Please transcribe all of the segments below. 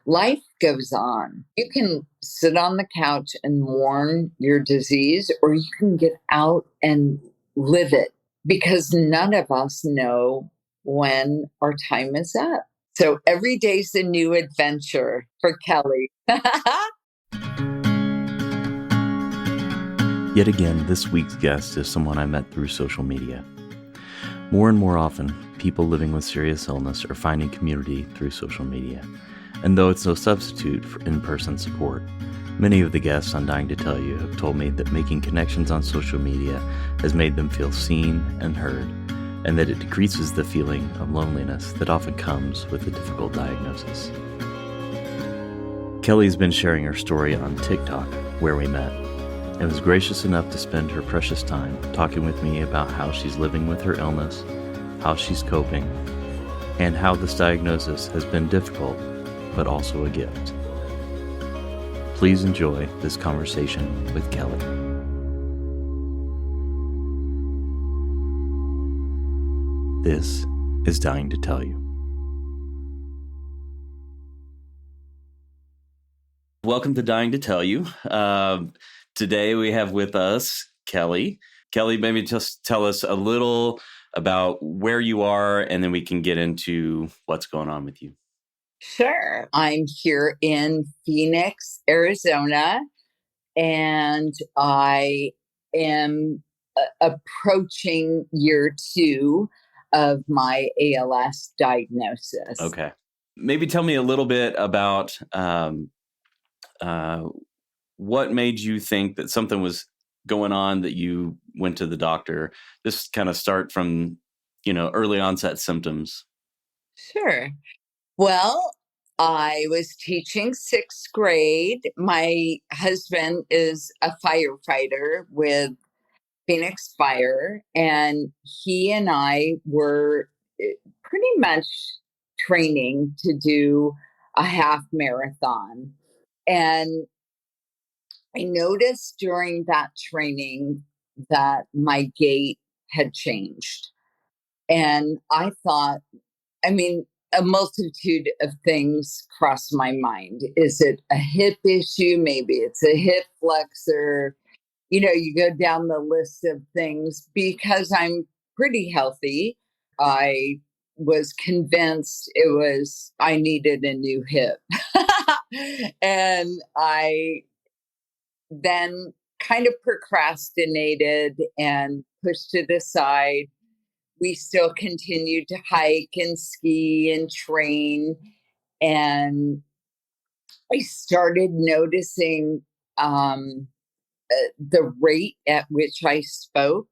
life goes on. You can sit on the couch and mourn your disease, or you can get out and live it because none of us know when our time is up. So every day's a new adventure for Kelly. Yet again, this week's guest is someone I met through social media. More and more often, people living with serious illness are finding community through social media. And though it's no substitute for in-person support, many of the guests on Dying to Tell You have told me that making connections on social media has made them feel seen and heard, and that it decreases the feeling of loneliness that often comes with a difficult diagnosis. Kelly's been sharing her story on TikTok, where we met, and was gracious enough to spend her precious time talking with me about how she's living with her illness, how she's coping, and how this diagnosis has been difficult, but also a gift. Please enjoy this conversation with Kelly. This is Dying to Tell You. Welcome to Dying to Tell You. Today we have with us Kelly. Kelly, maybe just tell us a little about where you are, and then we can get into what's going on with you. Sure. I'm here in Phoenix, Arizona, and I am approaching year 2 of my ALS diagnosis. Okay. Maybe tell me a little bit about what made you think that something was going on that you went to the doctor? Just kind of start from, early onset symptoms. Sure. Well, I was teaching 6th grade. My husband is a firefighter with Phoenix Fire, and he and I were pretty much training to do a half marathon. And I noticed during that training that my gait had changed. And I thought, a multitude of things crossed my mind. Is it a hip issue? Maybe it's a hip flexor. You go down the list of things. Because I'm pretty healthy, I was convinced I needed a new hip. And I then kind of procrastinated and pushed it aside. We still continued to hike and ski and train. And I started noticing the rate at which I spoke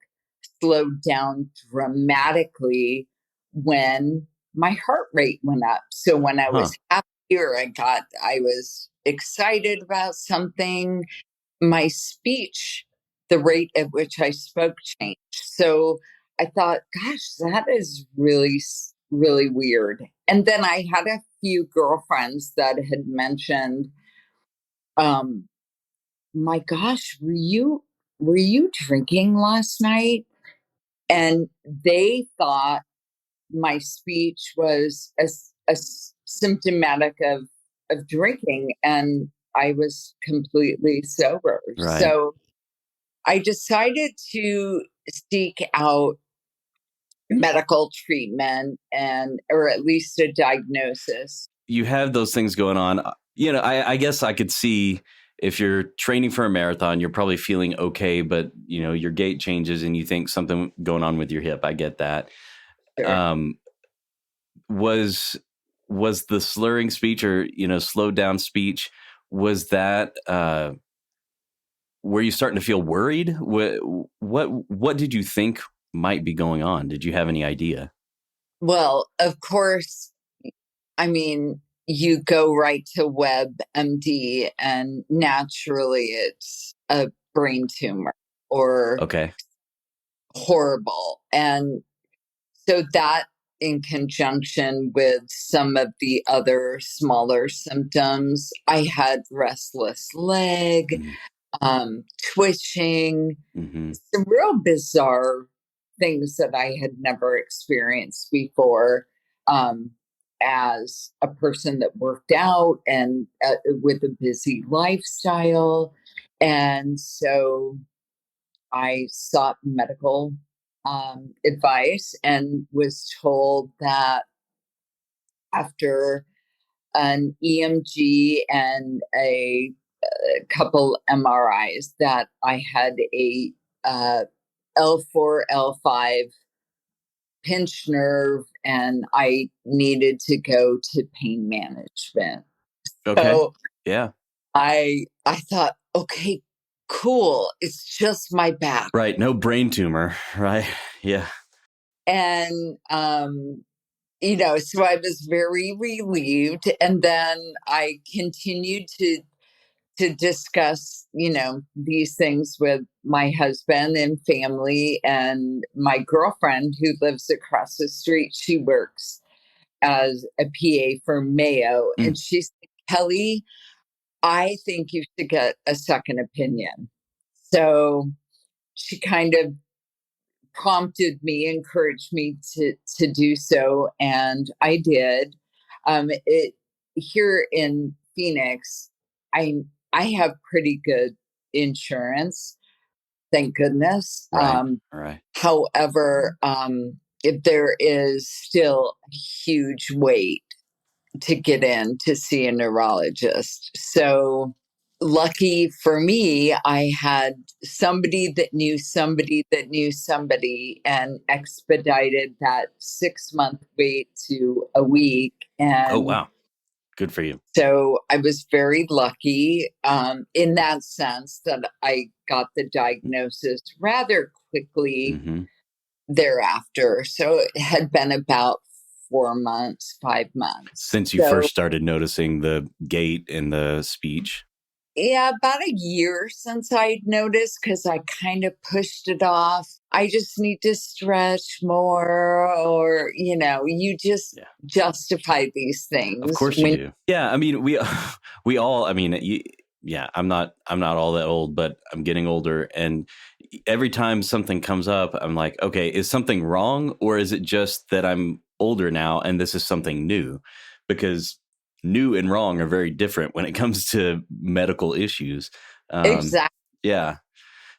slowed down dramatically when my heart rate went up. So when I was happier, I was excited about something, my speech, the rate at which I spoke changed. So I thought, gosh, that is really, really weird. And then I had a few girlfriends that had mentioned, my gosh, were you drinking last night? And they thought my speech was a symptomatic of drinking, and I was completely sober. Right. So I decided to seek out medical treatment or at least a diagnosis. You have those things going on. I guess I could see if you're training for a marathon, you're probably feeling okay, but your gait changes and you think something going on with your hip. I get that. Sure. Was the slurring speech or, slowed down speech, was that, were you starting to feel worried? What did you think might be going on? Did you have any idea? Well, of course, you go right to WebMD, and naturally it's a brain tumor or Okay. horrible. And so that, in conjunction with some of the other smaller symptoms, I had restless leg, twitching, some real bizarre things that I had never experienced before. as a person that worked out and with a busy lifestyle. And so I sought medical advice and was told that after an EMG and a couple MRIs that I had a L4, L5 pinched nerve and I needed to go to pain management. Okay. So Yeah. I thought, okay, cool. It's just my back. Right. No brain tumor. Right. Yeah. And so I was very relieved. And then I continued to discuss, these things with my husband and family and my girlfriend who lives across the street. She works as a PA for Mayo. And Mm. she said, Kelly, I think you should get a second opinion. So she kind of prompted me, encouraged me to do so, and I did. It here in Phoenix, I I have pretty good insurance, thank goodness. Right. Right. However, if there is still a huge wait to get in to see a neurologist. So lucky for me, I had somebody that knew somebody that knew somebody and expedited that 6-month wait to a week. Oh, And wow. Good for you. so I was very lucky in that sense that I got the diagnosis rather quickly Mm-hmm. thereafter. So it had been about 4 months, 5 months. Since you So first started noticing the gait and the speech. yeah, about a year since I'd noticed because I kind of pushed it off. I just need to stretch more, or, you just Yeah. justify these Of things course you when do. Yeah, I mean, we all. I mean, yeah. I'm not all that old, but I'm getting older, and every time something comes up, I'm like, okay, is something wrong, or is it just that I'm older now and this is something new? Because new and wrong are very different when it comes to medical issues. Um, exactly. yeah,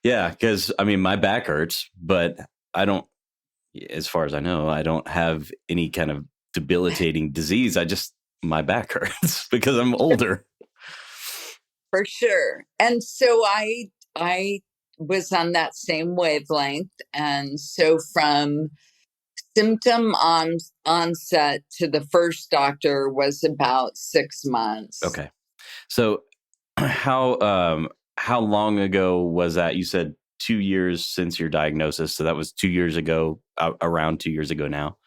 yeah. Because I mean, my back hurts, but I don't. As far as I know, I don't have any kind of debilitating disease. My back hurts because I'm older. For sure. And so I was on that same wavelength. And so from symptom onset to the first doctor was about 6 months. Okay. So how long ago was that? You said 2 years since your diagnosis. So that was 2 years ago, around 2 years ago now.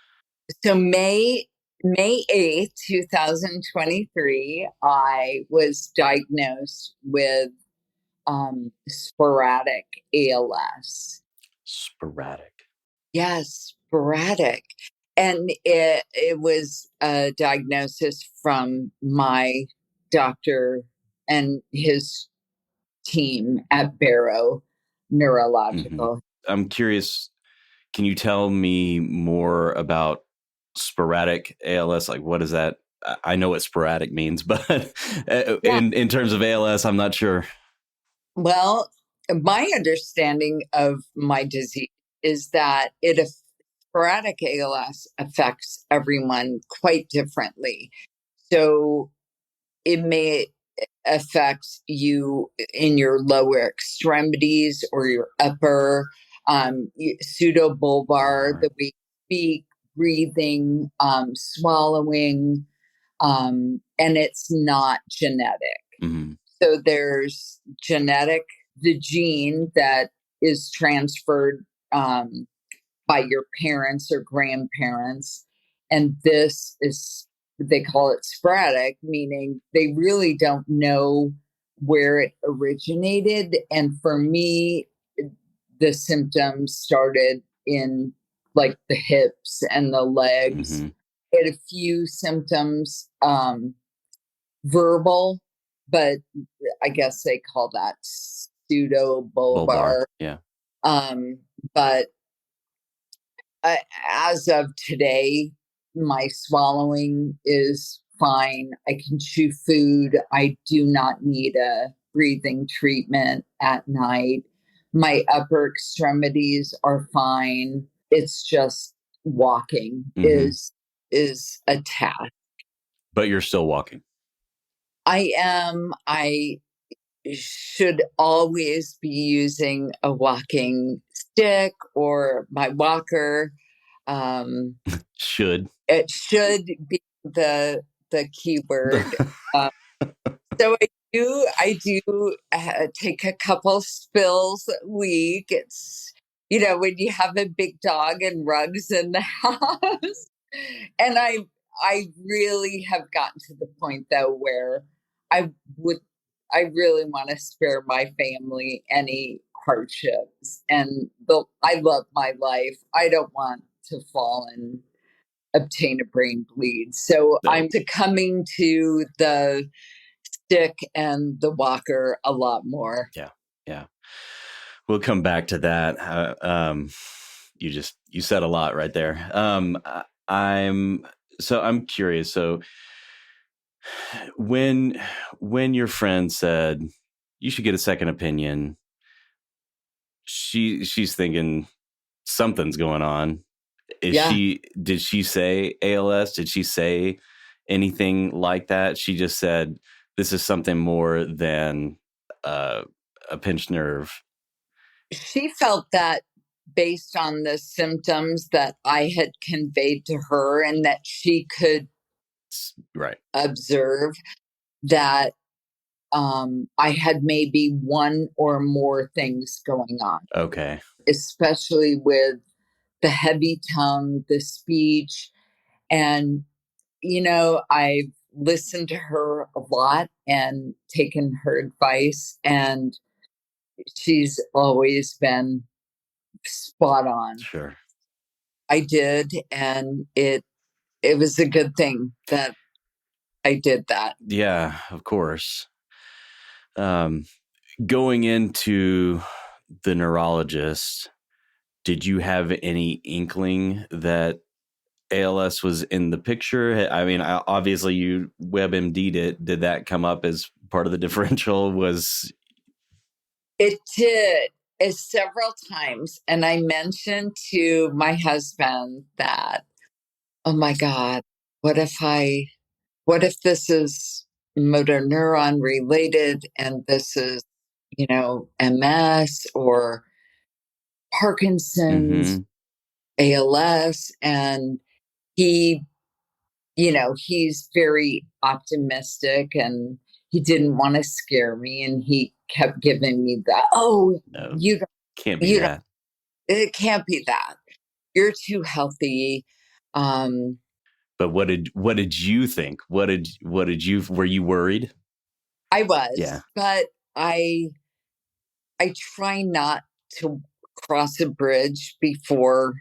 So May 8th, 2023, I was diagnosed with sporadic ALS. Sporadic. Yes, sporadic. And it was a diagnosis from my doctor and his team at Barrow Hmm. Neurological. I'm curious. Can you tell me more about sporadic ALS? Like, what is that? I know what sporadic means, but Yeah. in terms of ALS, I'm not sure. Well, my understanding of my disease is that sporadic ALS affects everyone quite differently. So it may affect you in your lower extremities or your upper pseudobulbar, Right. the way you speak, breathing, swallowing, and it's not genetic. Hmm. So there's the gene that is transferred by your parents or grandparents. And this is, they call it sporadic, meaning they really don't know where it originated. And for me, the symptoms started in like the hips and the legs. Hmm. It had a few symptoms, verbal, but I guess they call that pseudo Bulbar. bulbar. Yeah. But as of today, My swallowing is fine. I can chew food. I do not need a breathing treatment at night. My upper extremities are fine. It's just walking Hmm. is a task. But you're still walking. I should always be using a walking stick or my walker. Um, Should. it should be the key word. Uh, so I do take a couple spills a week. It's when you have a big dog and rugs in the house, and I really have gotten to the point though where I would I really want to spare my family any hardships, and I love my life. I don't want to fall and obtain a brain bleed. So No. I'm succumbing to the stick and the walker a lot more. Yeah. Yeah. We'll come back to that. You said a lot right there. I'm curious. So when your friend said you should get a second opinion, she's thinking something's going on. Yeah. Did she say ALS? Did she say anything like that? She just said this is something more than uh, a pinched nerve. She felt that based on the symptoms that I had conveyed to her and that she could Right. observe, that I had maybe one or more things going on, Okay. especially with the heavy tongue, the speech. And, I've listened to her a lot and taken her advice, and she's always been spot on. Sure. I did, and it was a good thing that I did that. Yeah, of course. Um, Going into the neurologist, did you have any inkling that ALS was in the picture? I mean, obviously you WebMD'd it. Did that come up as part of the differential? Was It did several times, and I mentioned to my husband that, oh my God, what if I what if this is motor neuron related and this is, MS or Parkinson's, mm-hmm. ALS? And he, he's very optimistic, and he didn't want to scare me. And he kept giving me that, oh, No, you don't, can't be you don't, that. it can't be that. You're too healthy. Um, But what did you think? What did you were you worried? I Yeah. was, but I try not to cross a bridge before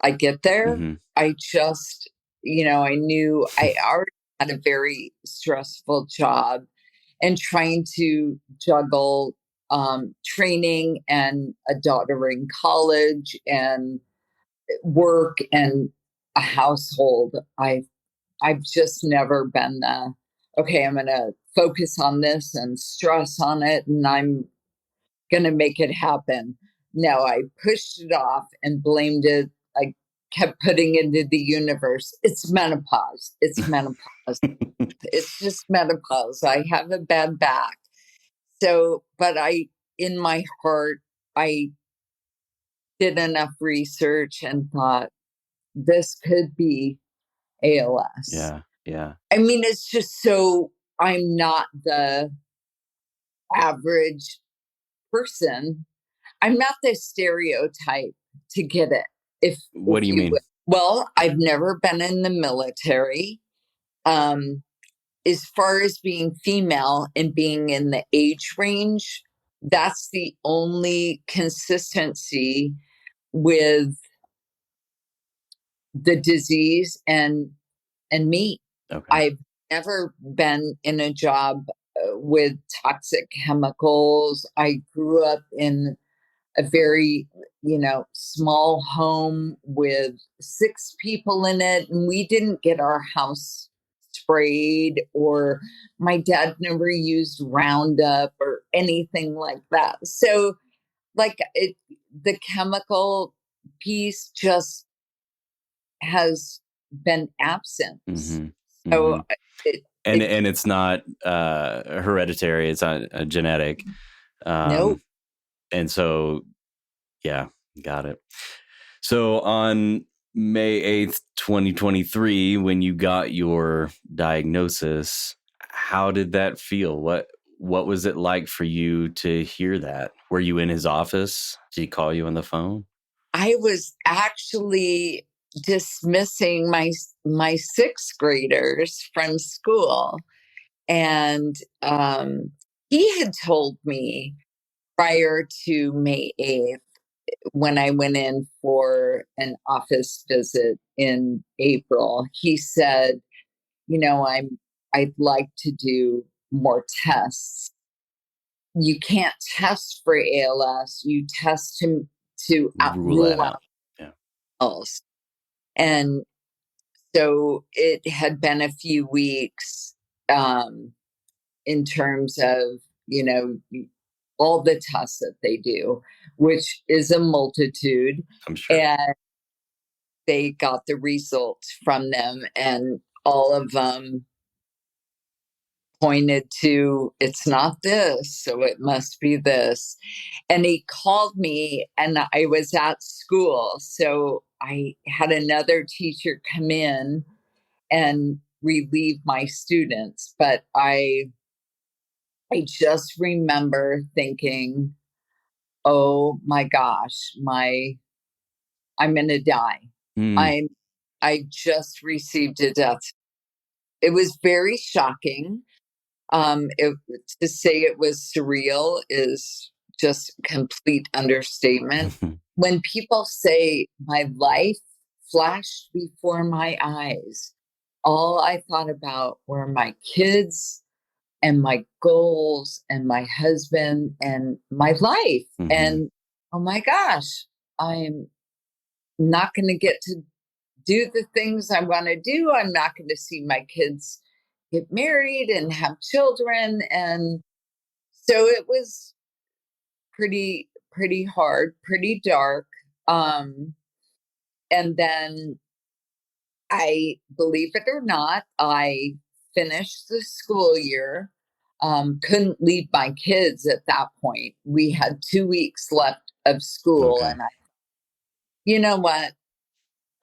I get there. Mm-hmm. I just, I knew I already had a very stressful job, and trying to juggle training and a daughter in college and work and a household. I've just never been the, okay, I'm going to focus on this and stress on it, and I'm going to make it happen. No, I pushed it off and blamed it. I kept putting it into the universe. It's menopause. It's menopause. It's just menopause. I have a bad back. So, but in my heart, I did enough research and thought this could be ALS. Yeah. Yeah. I mean, it's just so I'm not the average person. I'm not the stereotype to get it, if What do you you will. mean? Well, I've never been in the military. Um, as far as being female and being in the age range, that's the only consistency with the disease and me. Okay. I've never been in a job with toxic chemicals. I grew up in a very, small home with 6 people in it. And we didn't get our house sprayed, or my dad never used Roundup or anything like that. So, the chemical piece just has been absent. Mm-hmm. Mm-hmm. So it, And it, and it's not hereditary; it's not genetic. no, And so, yeah, got it. So on May 8th, 2023, when you got your diagnosis, how did that feel? What was it like for you to hear that? Were you in his office? Did he call you on the phone? I was actually dismissing my sixth graders from school, and he had told me prior to May 8th, when I went in for an office visit in April. He said, I'd like to do more tests. You can't test for ALS. You test to Rule that rule out out. Yeah. else. And so it had been a few weeks, in terms of, you know, all the tests that they do, which is a multitude. I'm sure. And they got the results from them, and all of them pointed to, it's not this, so it must be this. And he called me, and I was at school, so I had another teacher come in and relieve my students. But I just remember thinking, oh my gosh, I'm gonna die. Mm. I just received a death. It was very shocking. It, to say it was surreal is just complete understatement. When people say my life flashed before my eyes, all I thought about were my kids and my goals and my husband and my life. Mm-hmm. And oh my gosh, I'm not going to get to do the things I want to do. I'm not going to see my kids get married and have children. And so it was pretty hard, pretty dark. Um, and then I, believe it or not, I finished the school year. Couldn't leave my kids at that point. We had 2 weeks left of school, Okay. and you know what?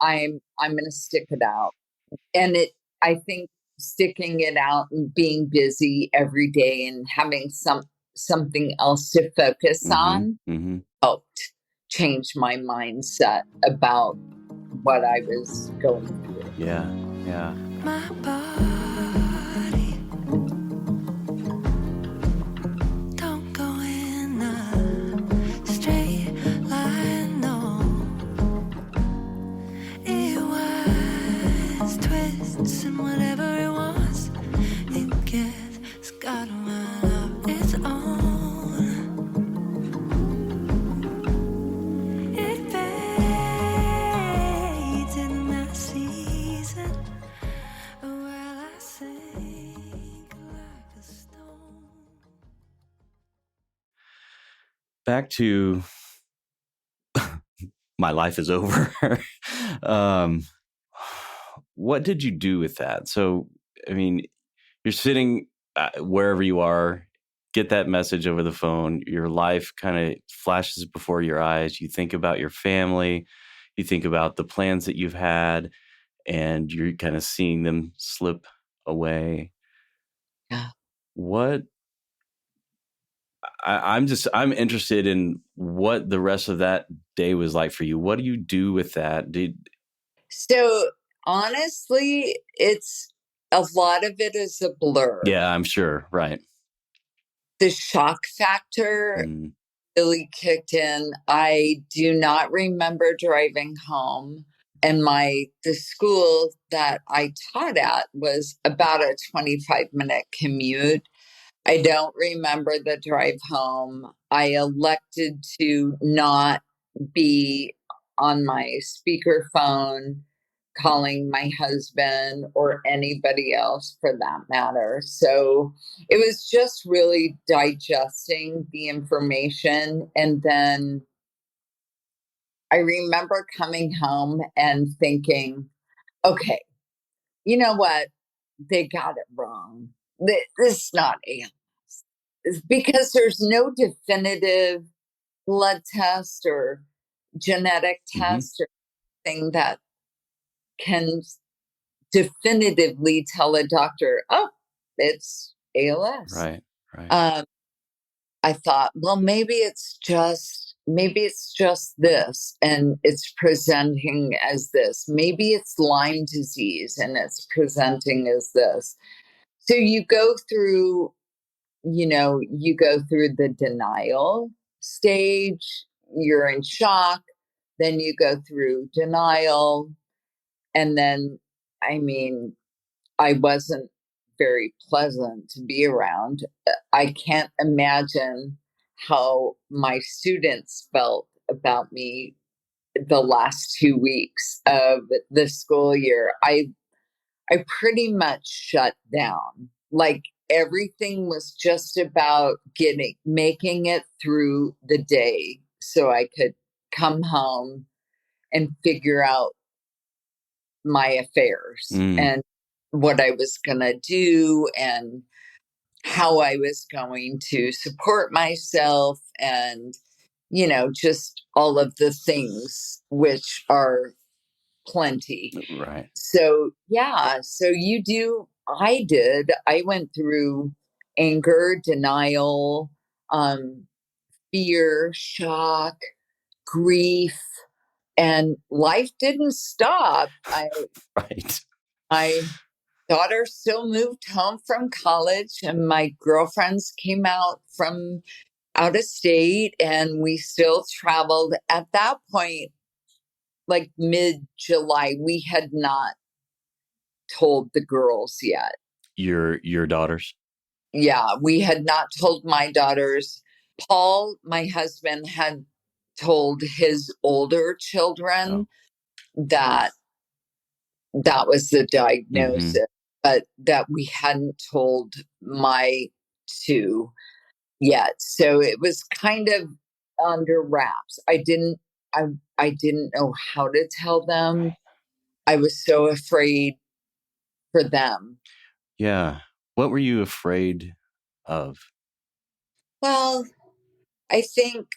I'm going to stick it out. And I think sticking it out and being busy every day and having something else to focus Mm-hmm. on Mm-hmm. helped change my mindset about what I was going through. Yeah. Yeah. My body don't go in a straight line, no. It winds, twists, and whatever it wants, it gets. It's got a mind of its own. It fades in that season. Well, I sink like a stone. Back to my life is over. um, what did you do with that? So, I mean, you're sitting wherever you are, get that message over the phone. Your life kind of flashes before your eyes. You think about your family, you think about the plans that you've had, and you're kind of seeing them slip away. Yeah. What I'm interested in what the rest of that day was like for you. What do you do with that? So honestly, it's a lot of it is a blur. Yeah, I'm sure. Right. The shock factor Mm, really kicked in. I do not remember driving home. And the school that I taught at was about a 25-minute commute. I don't remember the drive home. I elected to not be on my speakerphone calling my husband or anybody else for that matter. So it was just really digesting the information. And then I remember coming home and thinking, okay, you know what? They got it wrong. This is not ALS. It's because there's no definitive blood test or genetic Mm-hmm. test or thing that can definitively tell a doctor, oh, it's ALS. Right. Right. Um, I thought, well, maybe it's just this and it's presenting as this. Maybe it's Lyme disease and it's presenting as this. So you go through the denial stage, you're in shock, then you go through denial, and then, I mean, I wasn't very pleasant to be around. I can't imagine how my students felt about me the last 2 weeks of the school year. I pretty much shut down. Like everything was just about making it through the day so I could come home and figure out my affairs Mm, and what I was going to do and how I was going to support myself and, just all of the things which are plenty. right. So, yeah, I went through anger, denial, um, fear, shock, grief, and life didn't stop. Right. My daughter still moved home from college, and my girlfriends came out from out of state, and we still traveled. At that point, like mid-July, we had not told the girls yet. Your daughters? Yeah, we had not told my daughters. Paul, my husband, had told his older Oh. children that that was the Mm-hmm. diagnosis, but that we hadn't told my two yet. So it was kind of under wraps. I I didn't know how to tell them. Right. I was so afraid for them. Yeah. What were you afraid of? Well, I think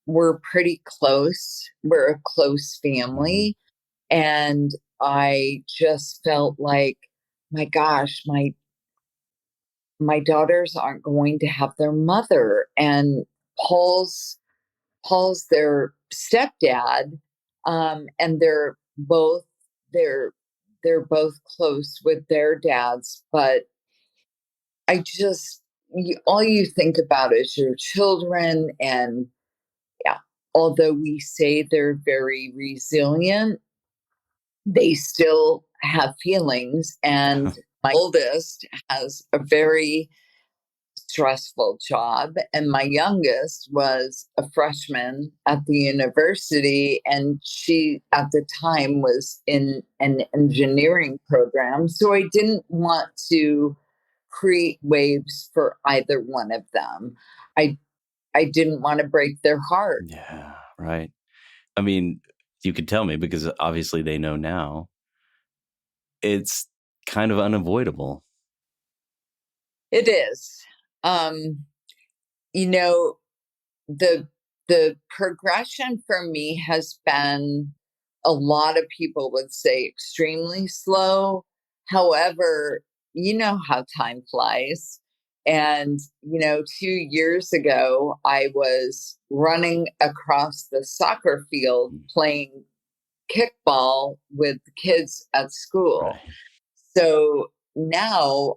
we're pretty close. We're a close Mhm. family. And I just felt like, my gosh, my daughters aren't going to have their mother. And Paul's Paul's their stepdad. And they're they're both close with their dads, but all you think about is your children. And yeah, although we say they're very resilient, they still have feelings. And my oldest has a very stressful job, and my youngest was a freshman at the university, and she at the time was in an engineering program. So I didn't want to create waves for either one of them. I i didn't want to break their heart. Yeah, right. I mean, you could tell me because obviously they know now. It's kind of unavoidable. It is. um you know the the progression for me has been, a lot of people would say, extremely slow. However, you know how time flies. And 2 years ago I was running across the soccer field Mm, playing kickball with the kids at school. right. So now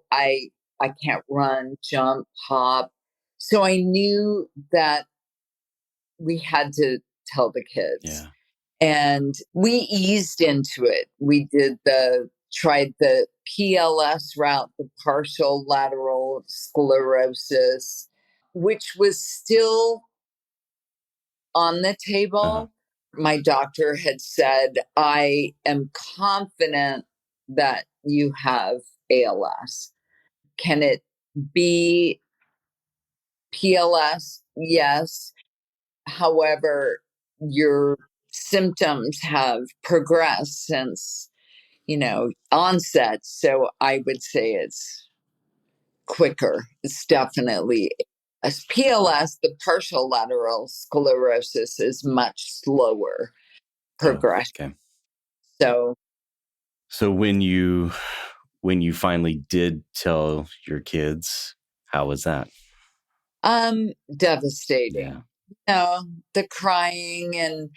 I can't run, jump, hop. So I knew that we had to tell the kids. Yeah. And we eased into it. We tried the PLS route, the partial lateral sclerosis, which was still on the Uh-huh. table. My doctor had said, I am confident that you have ALS. Can it be PLS? Yes. However, your symptoms have progressed since, onset. So I would say it's quicker. It's definitely as PLS, the partial lateral sclerosis is much slower Oh, progression. okay. So, So when you finally did tell your kids, how was that? Yeah. devastating. No, the crying, and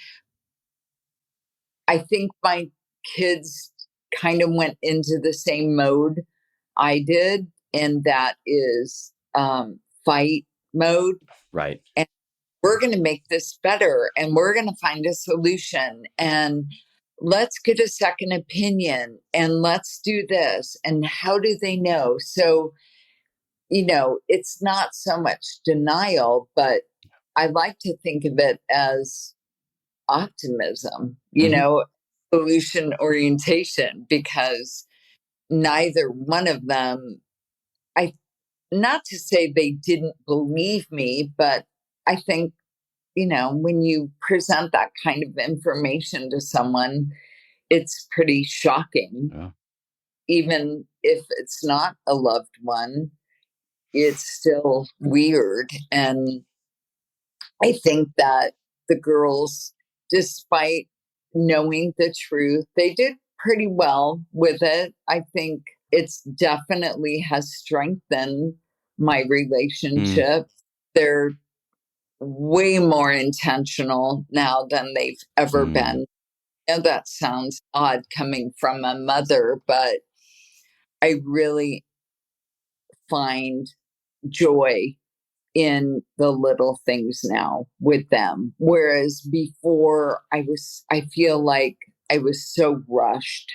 I think my kids kind of went into the same mode I did, and that is fight mode. Right. And we're going to make this better, and we're going to find a solution, and let's get a second opinion, and let's do this. And how do they know? So, it's not so much denial, but I like to think of it as optimism, Mhm. solution orientation, because neither one of them, I, not to say they didn't believe me, but I think, when you present that kind of information to someone, it's pretty shocking. Yeah. Even if it's not a loved one, it's still weird. And I think that the girls, despite knowing the truth, they did pretty well with it. I think it's definitely has strengthened my Mm, relationship. They're way more intentional now than they've ever mm, been. And that sounds odd coming from a mother, but I really find joy in the little things now with them. Whereas before I feel like I was so rushed,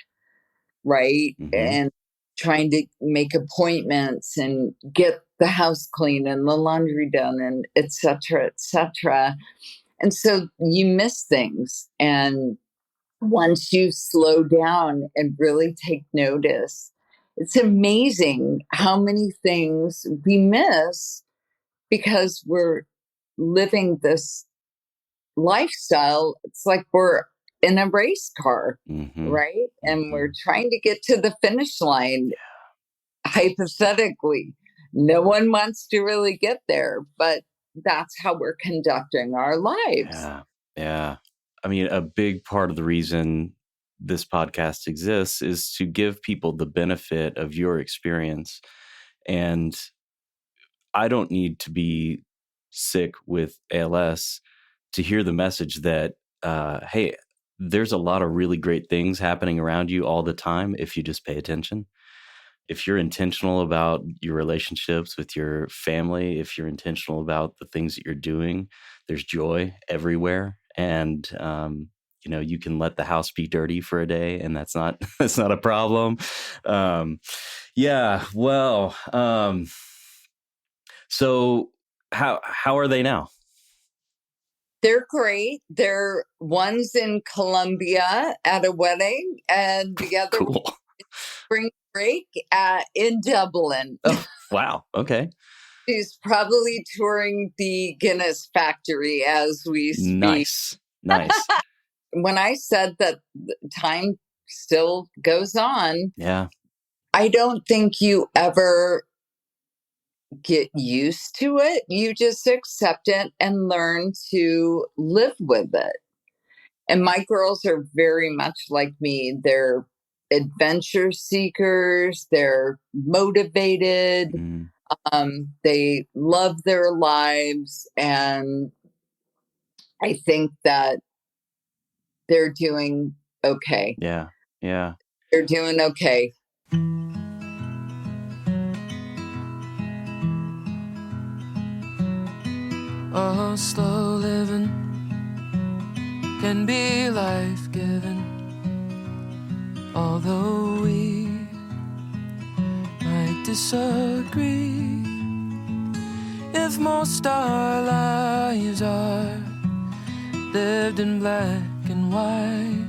right? mhm. And trying to make appointments and get the house clean and the laundry done and et cetera, et cetera. And so you miss things. And once you slow down and really take notice, it's amazing how many things we miss because we're living this lifestyle. It's like we're in a race car, Mhm. right? And we're Mhm. trying to get to the finish line, hypothetically. No one wants to really get there, but that's how we're conducting our lives. Yeah. Yeah. I mean, a big part of the reason this podcast exists is to give people the benefit of your experience. And I don't need to be sick with ALS to hear the message that, hey, there's a lot of really great things happening around you all the time if you just pay attention. If you're intentional about your relationships with your family, if you're intentional about the things that you're doing, there's joy everywhere. And, you can let the house be dirty for a day and that's not, that's not a problem. Um, yeah. Well, so how are they now? They're great. They're one's in Colombia at a wedding, and the other one Cool. spring break in Dublin. Oh, wow. Okay. She's probably touring the Guinness factory as we speak. Nice. Nice. When I said that time still goes on, Yeah. I don't think you ever get used to it. You just accept it and learn to live with it. And my girls are very much like me. They're adventure seekers, they're motivated, Mm, they love their lives. And I think that they're doing okay. yeah. Yeah. They're doing okay. Oh, slow living can be life giving, although we disagree. If most our lives are lived in black and white,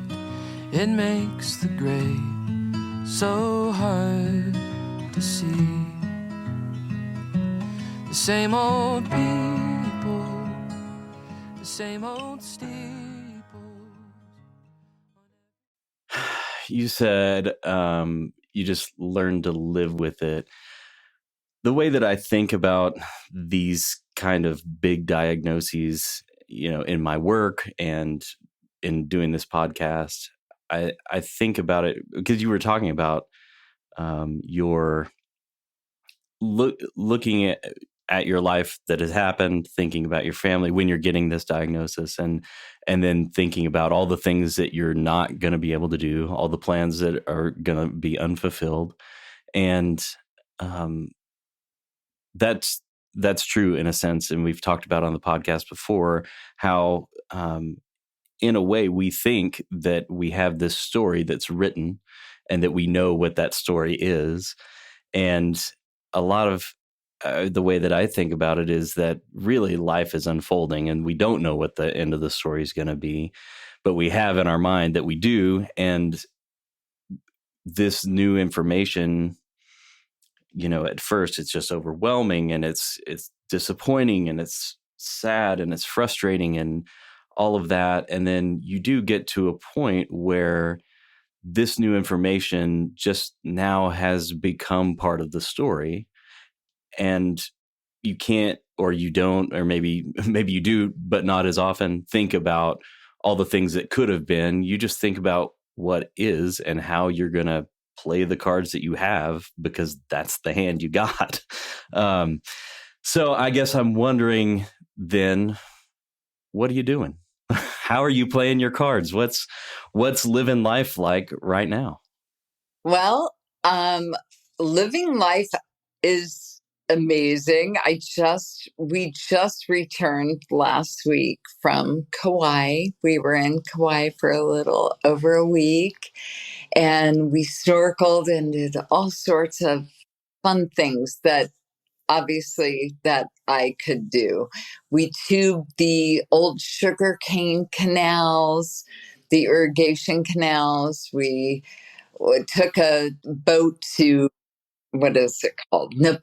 it makes the gray so hard to see. The same old people, the same old steeples. You said you just learned to live with it. The way that I think about these kind of big diagnoses, in my work and in doing this podcast, I think about it because you were talking about your looking at your life that has happened, thinking about your family when you're getting this diagnosis, and then thinking about all the things that you're not going to be able to do, all the plans that are going to be unfulfilled, and that's true in a sense. And we've talked about on the podcast before how in a way we think that we have this story that's written and that we know what that story is. And a lot of the way that I think about it is that really life is unfolding and we don't know what the end of the story is going to be, but we have in our mind that we do. And this new information, at first it's just overwhelming and it's disappointing and it's sad and it's frustrating and all of that. And then you do get to a point where this new information just now has become part of the story, and you can't, or you don't, or maybe you do, but not as often think about all the things that could have been. You just think about what is and how you're going to play the cards that you have, because that's the hand you got. So I guess I'm wondering then, what are you doing? How are you playing your cards? What's living life like right now? Well, living life is amazing. We just returned last week from Kauai. We were in Kauai for a little over a week, and we snorkeled and did all sorts of fun things that obviously that I could do. We tubed the old sugarcane canals, the irrigation canals. We took a boat to, what is it called? The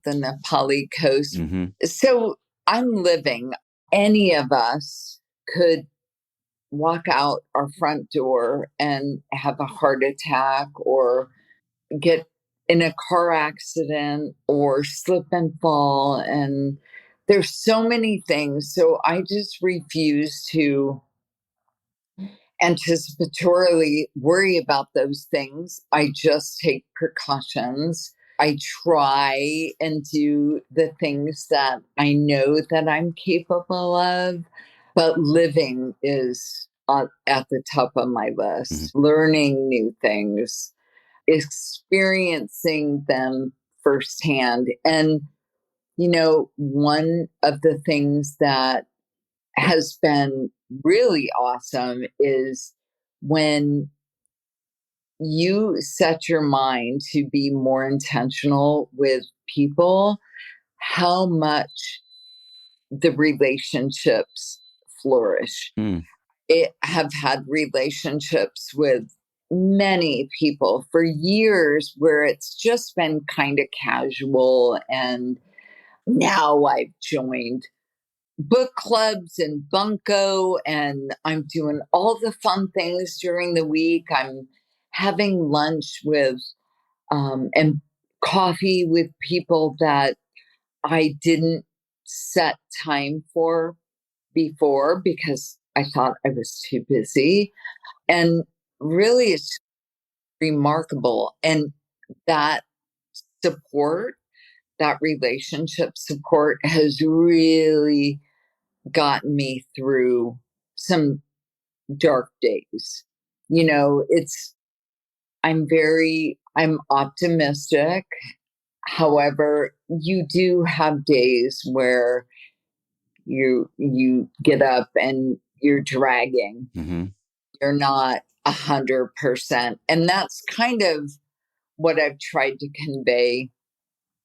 Nepali coast. Mm-hmm. So I'm living. Any of us could walk out our front door and have a heart attack or get in a car accident or slip and fall. And there's so many things. So I just refuse to anticipatorily worry about those things. I just take precautions. I try and do the things that I know that I'm capable of, but living is at the top of my list. Mm-hmm. Learning new things, experiencing them firsthand. And, one of the things that has been really awesome is when you set your mind to be more intentional with people, how much the relationships flourish. Mm. Have had relationships with many people for years where it's just been kind of casual, and now I've joined book clubs and bunko, and I'm doing all the fun things during the week. I'm having lunch with and coffee with people that I didn't set time for before because I thought I was too busy. And really, it's remarkable. And that support, that relationship support has really gotten me through some dark days. I'm optimistic. However, you do have days where you get up and you're dragging. Mm-hmm. You're not 100%. And that's kind of what I've tried to convey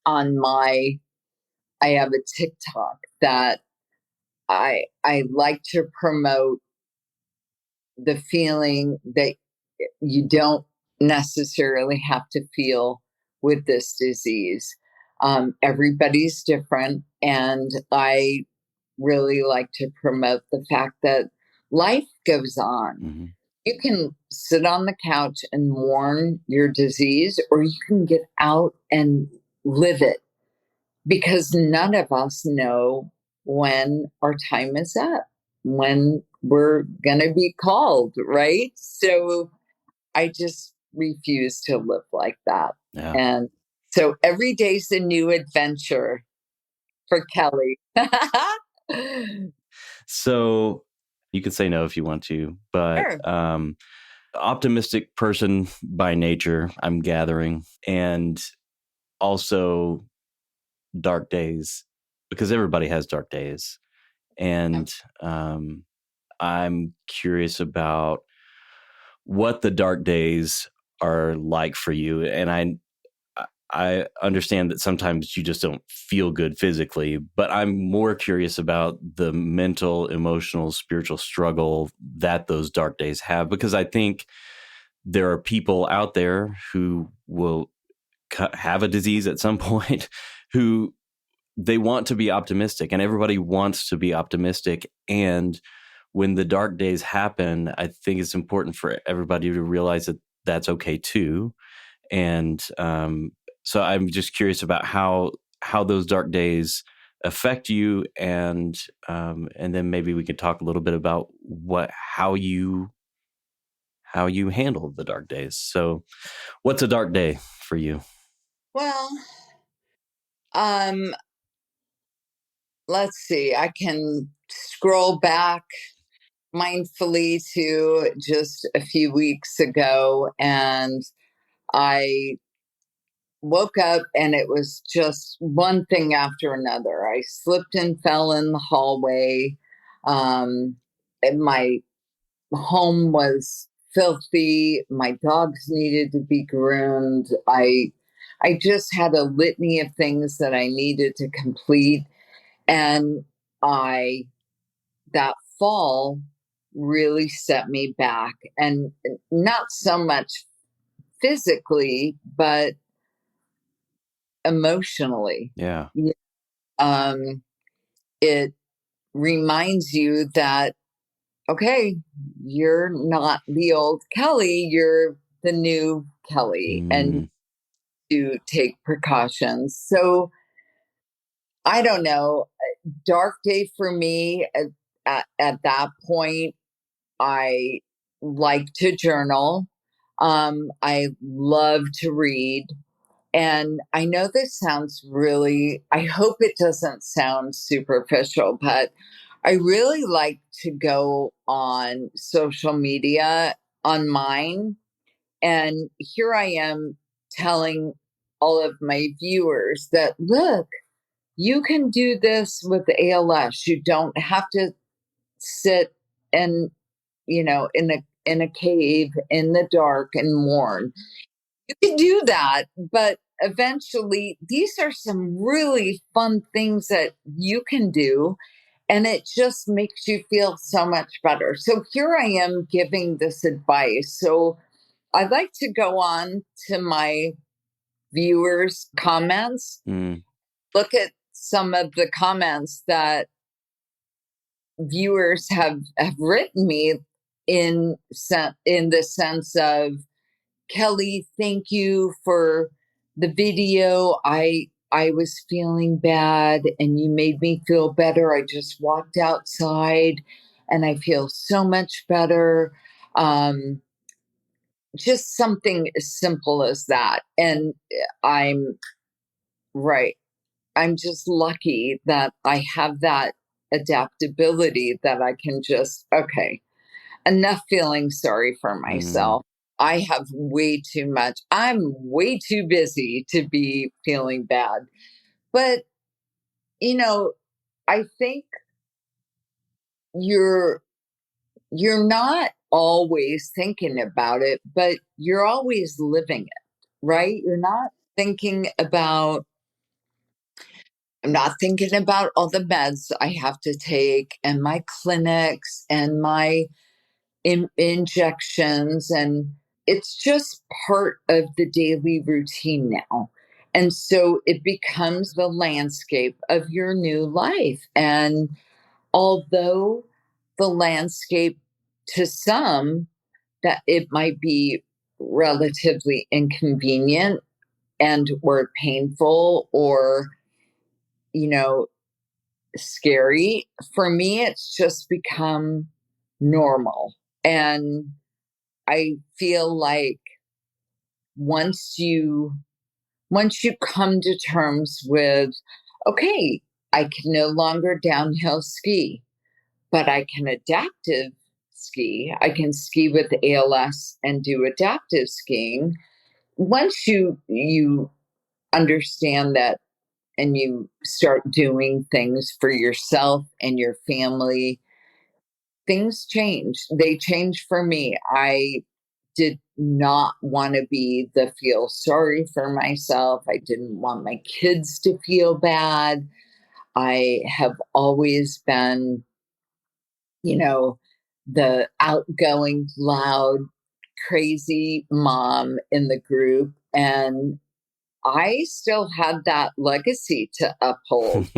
on I have a TikTok that I like to promote the feeling that you don't necessarily have to feel with this disease. Everybody's different, and I really like to promote the fact that life goes on. Mm-hmm. You can sit on the couch and mourn your disease, or you can get out and live it, because none of us know when our time is up, when we're going to be called, right? So I just refuse to live like that. Yeah. And so every day's a new adventure for Kelly. So you can say no if you want to, but Sure. optimistic person by nature, I'm gathering, and also dark days, because everybody has dark days. And I'm curious about what the dark days are like for you. And I understand that sometimes you just don't feel good physically, but I'm more curious about the mental, emotional, spiritual struggle that those dark days have, because I think there are people out there who will have a disease at some point who they want to be optimistic, and everybody wants to be optimistic. And when the dark days happen, I think it's important for everybody to realize that that's okay too. And so I'm just curious about how those dark days affect you, and then maybe we could talk a little bit about how you handle the dark days. So, what's a dark day for you? Well, um, let's see. I can scroll back mindfully to just a few weeks ago, and I woke up and it was just one thing after another. I slipped and fell in the hallway. And my home was filthy. My dogs needed to be groomed. I just had a litany of things that I needed to complete, and I that fall really set me back, and not so much physically, but emotionally. Yeah. Yeah. Um, it reminds you that, okay, you're not the old Kelly, you're the new Kelly, and Mm, to take precautions. So I don't know. Dark day for me at that point. I like to journal. I love to read. And I know this sounds really, I hope it doesn't sound superficial, but I really like to go on social media on mine. And here I am telling all of my viewers that, look, you can do this with ALS. You don't have to sit and, in a cave in the dark and mourn. You can do that, but eventually these are some really fun things that you can do, and it just makes you feel so much better. So here I am giving this advice. So I'd like to go on to my viewers' comments, mm, look at some of the comments that viewers have written me in the sense of, Kelly, thank you for the video. I was feeling bad and you made me feel better. I just walked outside and I feel so much better. Um, just something as simple as that. And I'm right. I'm just lucky that I have that adaptability that I can just, okay, enough feeling sorry for mm, myself. I have way too much. I'm way too busy to be feeling bad. But, you know, I think you're you're not always thinking about it, but you're always living it, right? You're not thinking about, I'm not thinking about all the meds I have to take and my clinics and my injections. And it's just part of the daily routine now. And so it becomes the landscape of your new life. And although the landscape to some, that it might be relatively inconvenient and or painful or, you know, scary, for me it's just become normal. And I feel like once you once you come to terms with, okay, I can no longer downhill ski, but I can adaptive ski. I can ski with ALS and do adaptive skiing. Once you understand that and you start doing things for yourself and your family, things change. They change for me. I did not want to be the feel sorry for myself. I didn't want my kids to feel bad. I have always been, you know, the outgoing, loud, crazy mom in the group. And I still had that legacy to uphold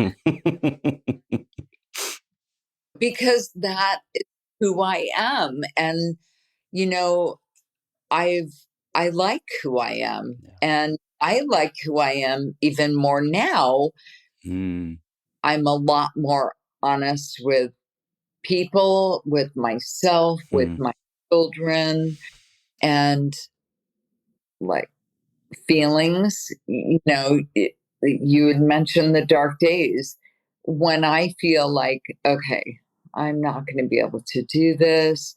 because that is who I am. And, you know, I've, I like who I am. Yeah. And I like who I am even more now. Mm. I'm a lot more honest with people, with myself, with Mm. my children, and like feelings. You had mentioned the dark days when I feel like, okay, I'm not going to be able to do this.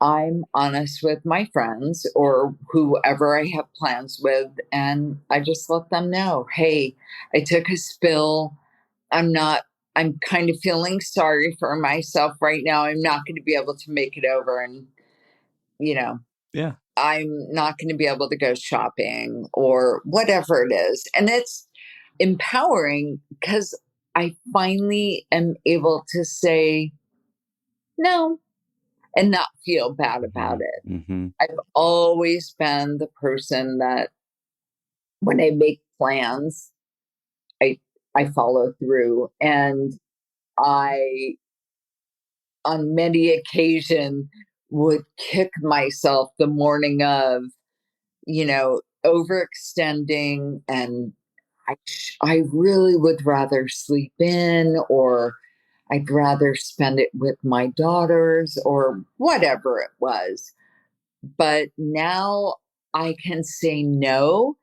I'm honest with my friends or whoever I have plans with, and I just let them know, hey, I took a spill. I'm not, I'm kind of feeling sorry for myself right now. I'm not going to be able to make it over. And, you know, Yeah. I'm not going to be able to go shopping or whatever it is. And it's empowering because I finally am able to say no and not feel bad about Mm-hmm. it. Mm-hmm. I've always been the person that when I make plans, I I follow through, and I on many occasion would kick myself the morning of, overextending, and I really would rather sleep in, or I'd rather spend it with my daughters or whatever it was. But now I can say no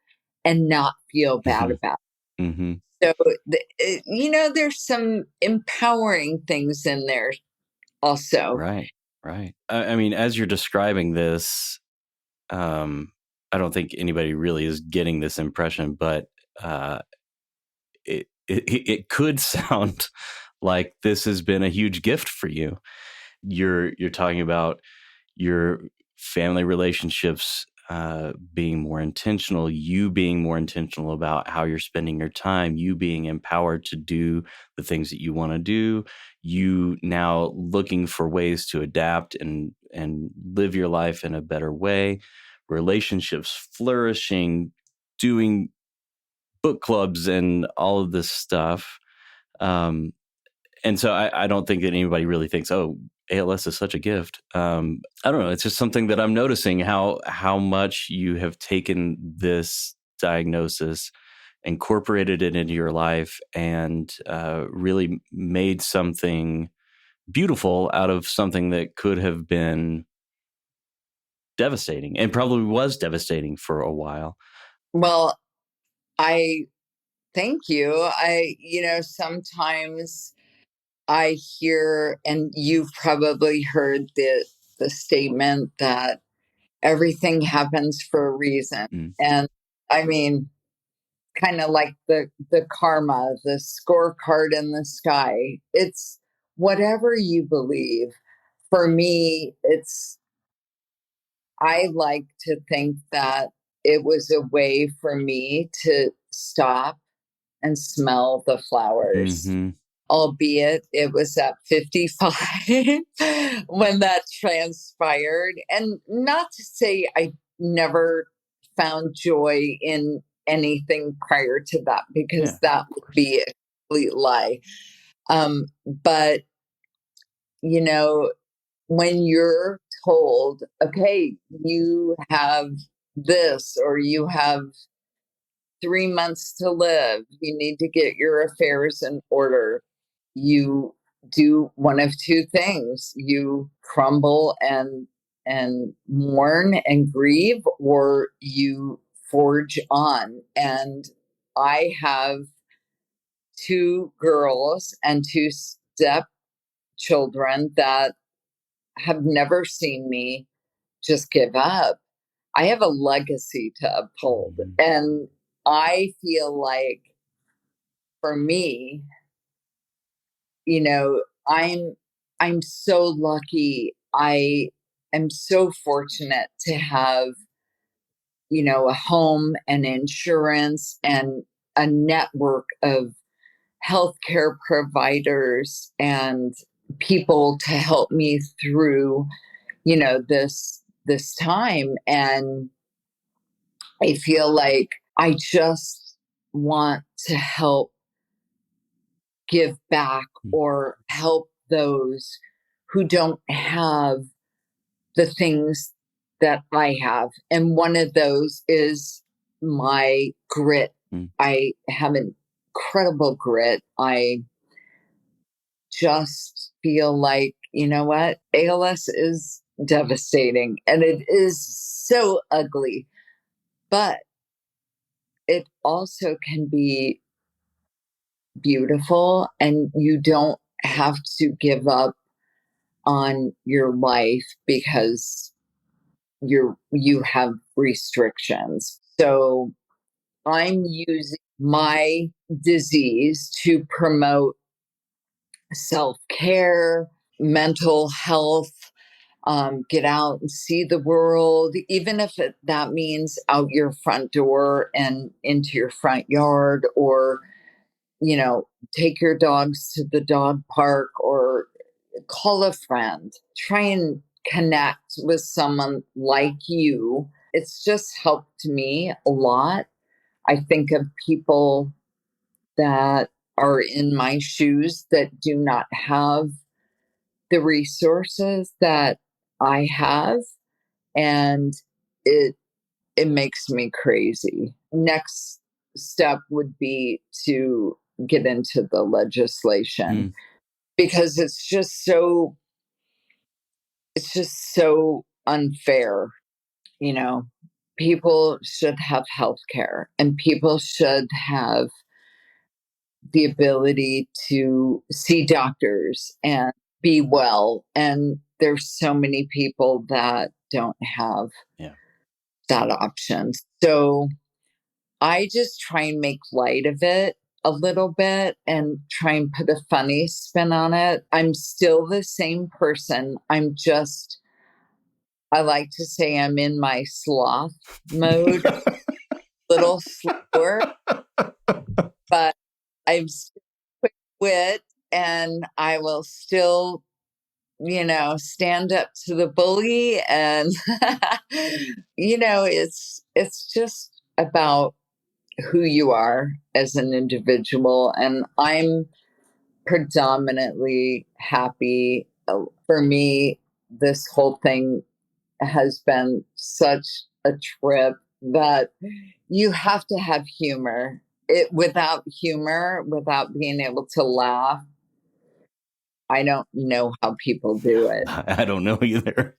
and not feel bad Mm-hmm. about Mm-hmm. it. So, there's some empowering things in there also. Right. Right. I mean, as you're describing this, I don't think anybody really is getting this impression, but uh, it could sound like this has been a huge gift for you. You're talking about your family relationships being more intentional, you being more intentional about how you're spending your time, you being empowered to do the things that you want to do, you now looking for ways to adapt and live your life in a better way, relationships flourishing, doing book clubs and all of this stuff. Um, and so I don't think that anybody really thinks, oh, ALS is such a gift. I don't know. It's just something that I'm noticing how much you have taken this diagnosis, incorporated it into your life, and really made something beautiful out of something that could have been devastating and probably was devastating for a while. Well, I thank you. Sometimes I hear, and you've probably heard the statement that everything happens for a reason. Mm. And I mean, kind of like the karma, the scorecard in the sky. It's whatever you believe. For me, I like to think that it was a way for me to stop and smell the flowers. Mm-hmm. Albeit it was at 55 when that transpired. And not to say I never found joy in anything prior to that, because Yeah, that of would course. be a complete lie. But, you know, when you're told, okay, you have this, or you have 3 months to live, you need to get your affairs in order, you do one of two things: you crumble and mourn and grieve, or you forge on. And I have two girls and two step children that have never seen me just give up. I have a legacy to uphold. Mhm. And I feel like, for me, you know, I'm so lucky. I am so fortunate to have, a home and insurance and a network of healthcare providers and people to help me through, this time. And I feel like I just want to help give back Mm. or help those who don't have the things that I have. And one of those is my grit. Mm. I have incredible grit. I just feel like, you know what? ALS is devastating and it is so ugly, but it also can be beautiful, and you don't have to give up on your life because you have restrictions. So I'm using my disease to promote self-care, mental health, get out and see the world, even if that means out your front door and into your front yard, or take your dogs to the dog park, or call a friend, try and connect with someone like you. It's just helped me a lot. I think of people that are in my shoes that do not have the resources that I have, and it it makes me crazy. Next step would be to get into the legislation, Mm. because it's just so unfair. you know People should have health care, and people should have the ability to see doctors and be well, and there's so many people that don't have Yeah. that option. So I just try and make light of it a little bit and try and put a funny spin on it. I'm still the same person. I like to say I'm in my sloth mode, little slower, but I'm still quick wit, and I will still, stand up to the bully. And, it's just about who you are as an individual. And I'm predominantly happy. For me, this whole thing has been such a trip that you have to have humor. Humor, without being able to laugh, I don't know how people do it. I don't know either.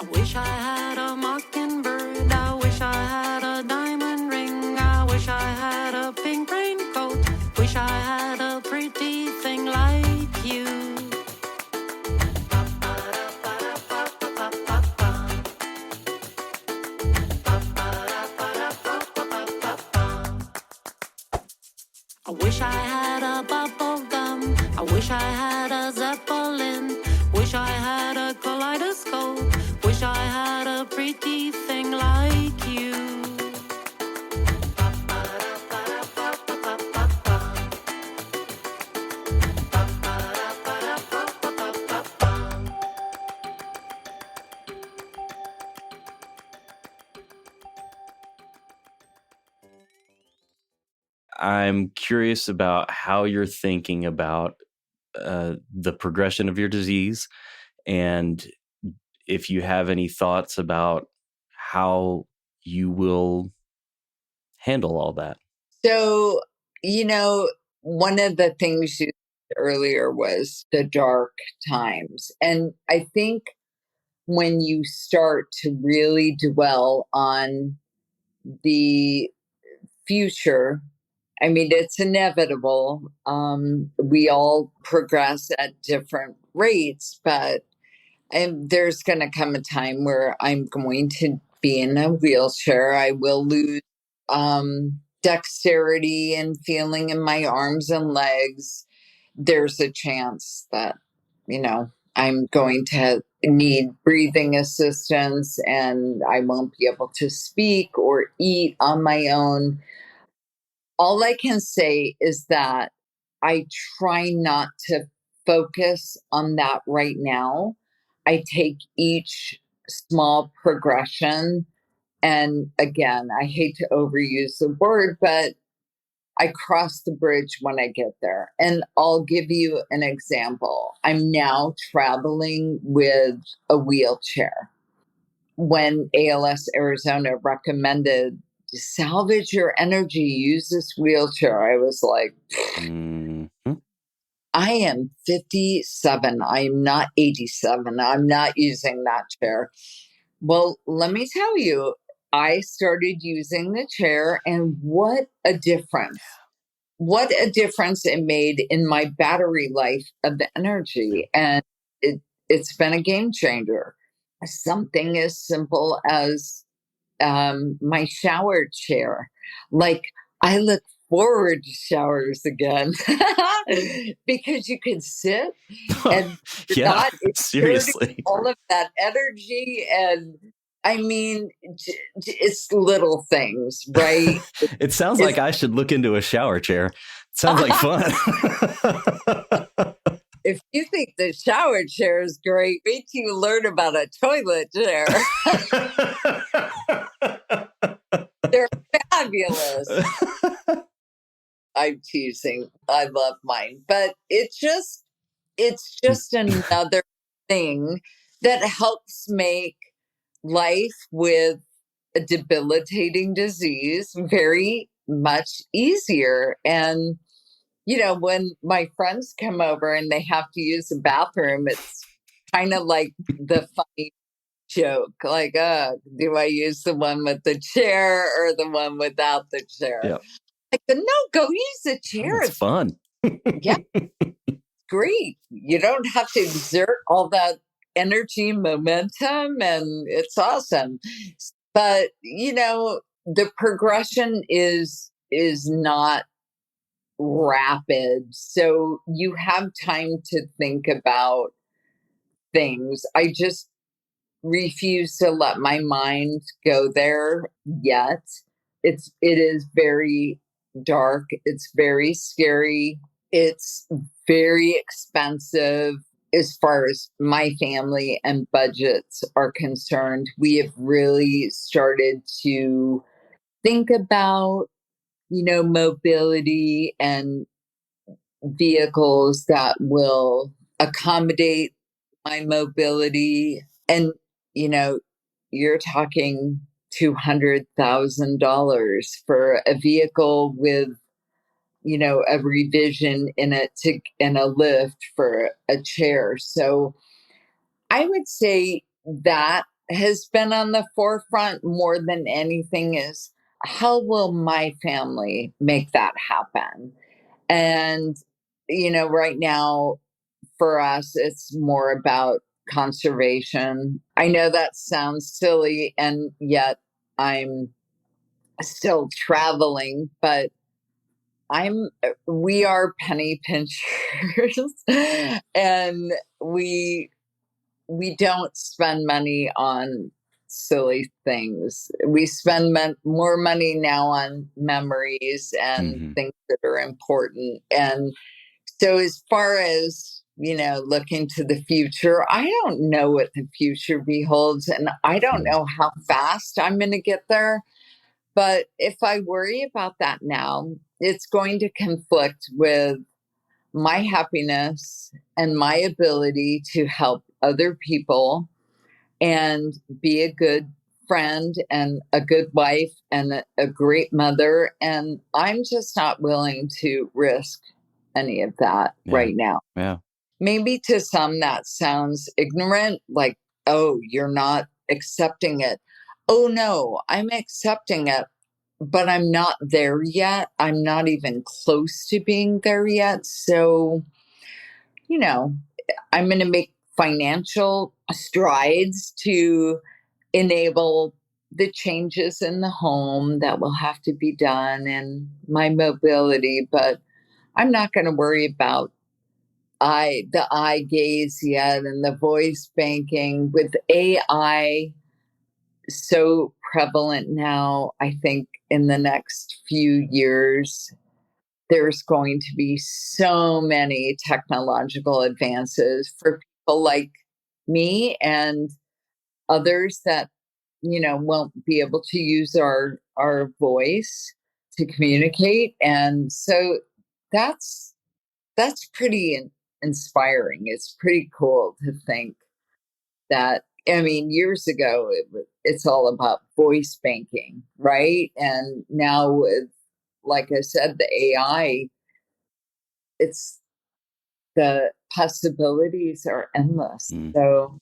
I wish I had a mockingbird. I wish I had a diamond ring. I wish I had a pink raincoat. Wish I had a pretty thing like you. I wish I had a bubble gum. I wish I had a a Zeppelin. Wish I had a kaleidoscope. Wish I had a pretty thing like you. I'm curious about how you're thinking about the progression of your disease, and if you have any thoughts about how you will handle all that. So, one of the things you said earlier was the dark times. And I think when you start to really dwell on the future, I mean, it's inevitable. We all progress at different rates, but there's going to come a time where I'm going to be in a wheelchair. I will lose dexterity and feeling in my arms and legs. There's a chance that, I'm going to need breathing assistance and I won't be able to speak or eat on my own. All I can say is that I try not to focus on that right now. I take each small progression. And again, I hate to overuse the word, but I cross the bridge when I get there. And I'll give you an example. I'm now traveling with a wheelchair. When ALS Arizona recommended salvage your energy, use this wheelchair, I was like, Mm-hmm. I am 57. I'm not 87. I'm not using that chair. Well, let me tell you, I started using the chair, and what a difference. What a difference it made in my battery life of energy. And it's been a game changer. Something as simple as my shower chair. Like, I look forward to showers again because you can sit and you're Yeah, not exerting seriously. all of that energy. And I mean, it's little things, right? It sounds It's like I should look into a shower chair. Sounds like fun. if you think the shower chair is great, wait till you learn about a toilet chair. They're fabulous. I'm teasing. I love mine, but it's just another thing that helps make life with a debilitating disease very much easier. And when my friends come over and they have to use the bathroom, it's kind of like the funny joke, like, do I use the one with the chair or the one without the chair? Yep. Like, no, go use the chair. It's fun. Yeah, great. You don't have to exert all that energy, momentum, and it's awesome. But the progression is not rapid, so you have time to think about things. I just refuse to let my mind go there yet. It is very dark. It's very scary. It's very expensive as far as my family and budgets are concerned. We have really started to think about, mobility and vehicles that will accommodate my mobility. And, you're talking $200,000 for a vehicle with, a revision in it and a lift for a chair. So I would say that has been on the forefront more than anything is how will my family make that happen? And, right now for us, it's more about conservation. I know that sounds silly, and yet I'm still traveling, but we are penny pinchers and we don't spend money on silly things. We spend more money now on memories and Mm-hmm. things that are important. And so, as far as, looking to the future, I don't know what the future beholds, and I don't know how fast I'm going to get there. But if I worry about that now, it's going to conflict with my happiness and my ability to help other people and be a good friend and a good wife and a great mother. And I'm just not willing to risk any of that Yeah. right now. Yeah. Maybe to some that sounds ignorant, like, oh, you're not accepting it. Oh, no, I'm accepting it, but I'm not there yet. I'm not even close to being there yet. So, you know, I'm going to make financial strides to enable the changes in the home that will have to be done and my mobility, but I'm not going to worry about the eye gaze yet and the voice banking with AI so prevalent now. I think in the next few years there's going to be so many technological advances for people like me and others that won't be able to use our voice to communicate. And so that's pretty inspiring. It's pretty cool to think that, I mean, years ago it's all about voice banking, right? And now with, like I said, the AI, it's the possibilities are endless. Mm. So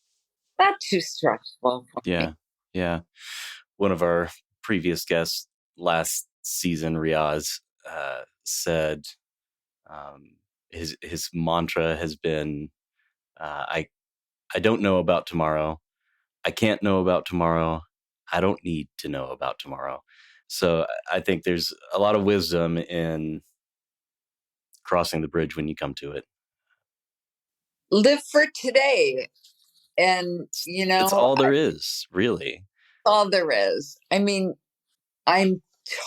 not too stressful for me. Yeah. Yeah. One of our previous guests last season, Riaz, said his mantra has been, I don't know about tomorrow. I can't know about tomorrow. I don't need to know about tomorrow. So I think there's a lot of wisdom in crossing the bridge when you come to it. Live for today. And, It's all there is, really. all there is. I mean, I'm